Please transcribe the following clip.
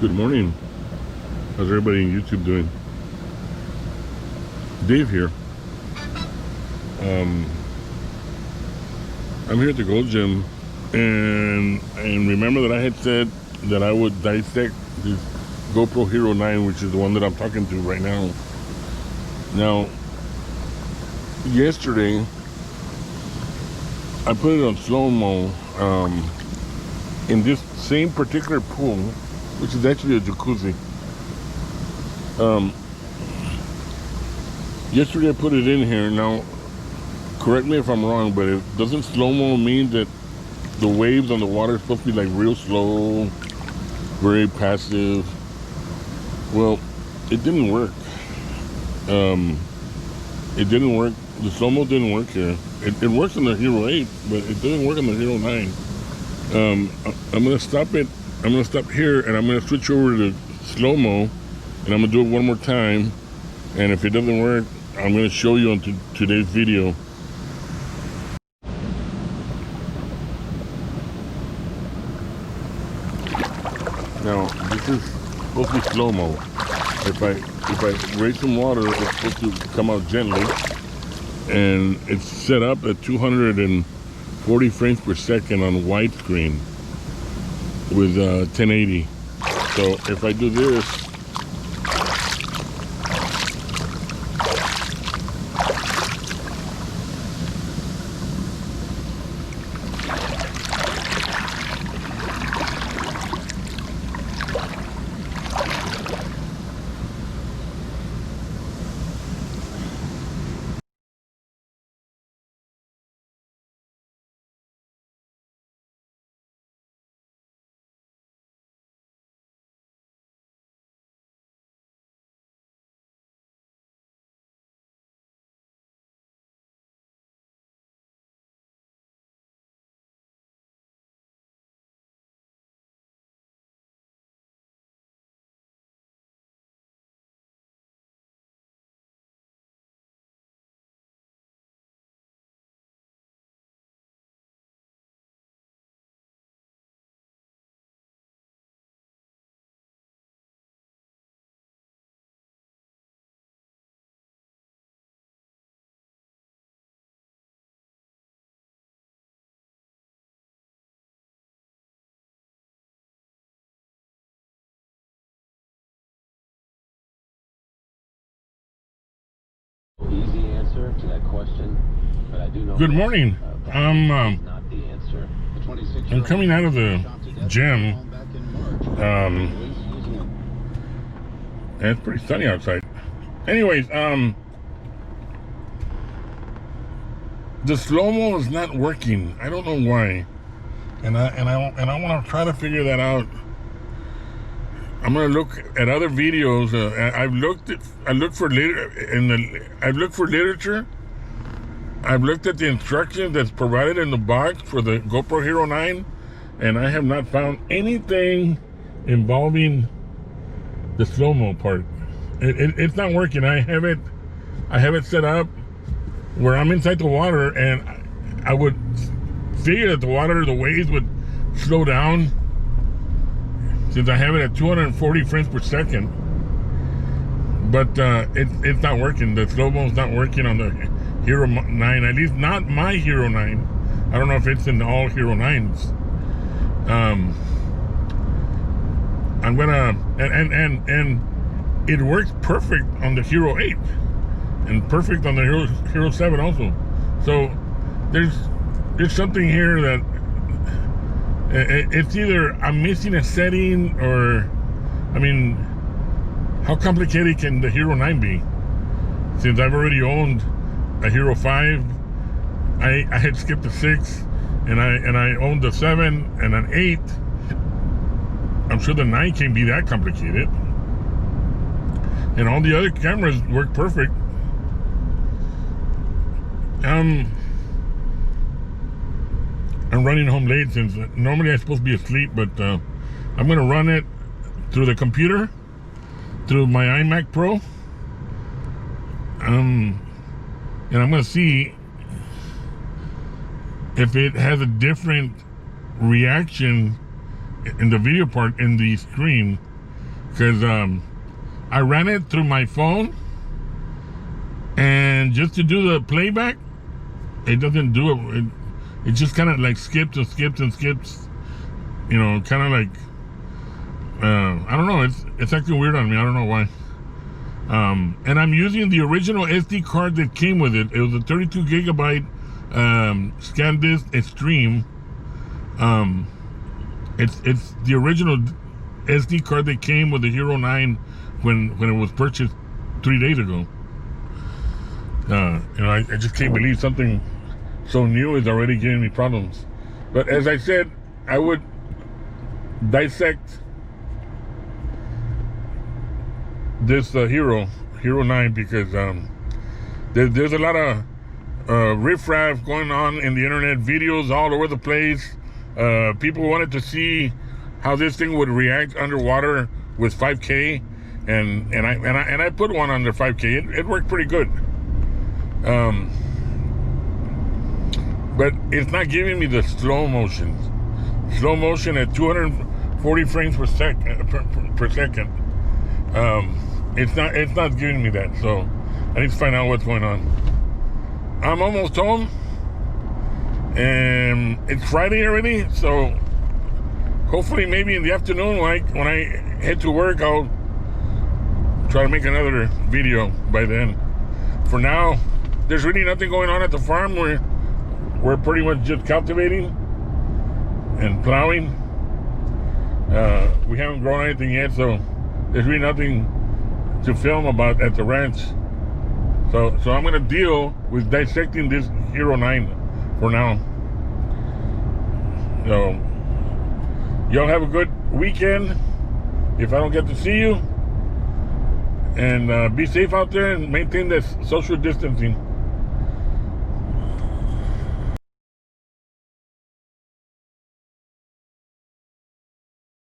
Good morning. How's everybody on YouTube doing? Dave here. I'm here at the Gold Gym, and remember that I had said that I would dissect this GoPro Hero 9, which is the one that I'm talking to right now. Now, yesterday I put it on slow-mo in this same particular pool, which is actually a jacuzzi. Yesterday I put it in here. Now, correct me if I'm wrong, but it doesn't slow-mo mean that the waves on the water are supposed to be like real slow, very passive? Well, it didn't work. It didn't work. The slow-mo didn't work here. It works on the Hero 8, but it doesn't work on the Hero 9. I'm gonna stop it. I'm gonna stop here, and I'm gonna switch over to slow-mo, and I'm gonna do it one more time. And if it doesn't work, I'm gonna show you on today's video. Now, this is supposed to be slow-mo. If I raise some water, it's supposed to come out gently, and it's set up at 240 frames per second on widescreen with 1080. So if I do this, Easy answer to that question, but I do know. good morning. Not the answer. I'm coming out of the gym. And it's pretty sunny outside. Anyways, the slow-mo is not working. I don't know why, and I want to try to figure that out. I'm gonna look at other videos. I've looked for literature. I've looked at the instructions that's provided in the box for the GoPro Hero 9, and I have not found anything involving the slow-mo part. It's not working. I have it set up where I'm inside the water, and I would figure that the waves would slow down, since I have it at 240 frames per second. But it's not working. The slow-mo's not working on the Hero 9, at least not my Hero 9. I don't know if it's in all Hero 9s. I'm gonna, and it works perfect on the Hero 8, and perfect on the Hero 7 also. So there's something here that it's either I'm missing a setting, or, I mean, how complicated can the Hero 9 be? Since I've already owned a Hero 5, I had skipped the 6, and I owned the 7 and an 8. I'm sure the 9 can't be that complicated. And all the other cameras work perfect. I'm running home late, since normally I'm supposed to be asleep, but I'm going to run it through the computer, through my iMac Pro. And I'm going to see if it has a different reaction in the video part in the screen because I ran it through my phone, and just to do the playback, it doesn't do it. It just kind of like skips and skips and skips. You know, kind of like I don't know. It's acting weird on me. I don't know why. And I'm using the original SD card that came with it. It was a 32 gigabyte ScanDisk Extreme. It's the original SD card that came with the Hero 9 when it was purchased 3 days ago. You know, I just can't believe something so new is already giving me problems. But as I said, I would dissect this Hero 9 because there's a lot of riffraff going on in the internet, videos all over the place. People wanted to see how this thing would react underwater with 5K, and I put one under 5K. It worked pretty good. But it's not giving me the slow motion at 240 frames per second. It's not giving me that, so I need to find out what's going on. I'm almost home, and it's Friday already, so hopefully maybe in the afternoon when I head to work, I'll try to make another video by then. For now, there's really nothing going on at the farm. We're pretty much just cultivating and plowing. We haven't grown anything yet, so there's really nothing to film about at the ranch. So I'm gonna deal with dissecting this Hero 9 for now. So y'all have a good weekend if I don't get to see you, and be safe out there and maintain this social distancing.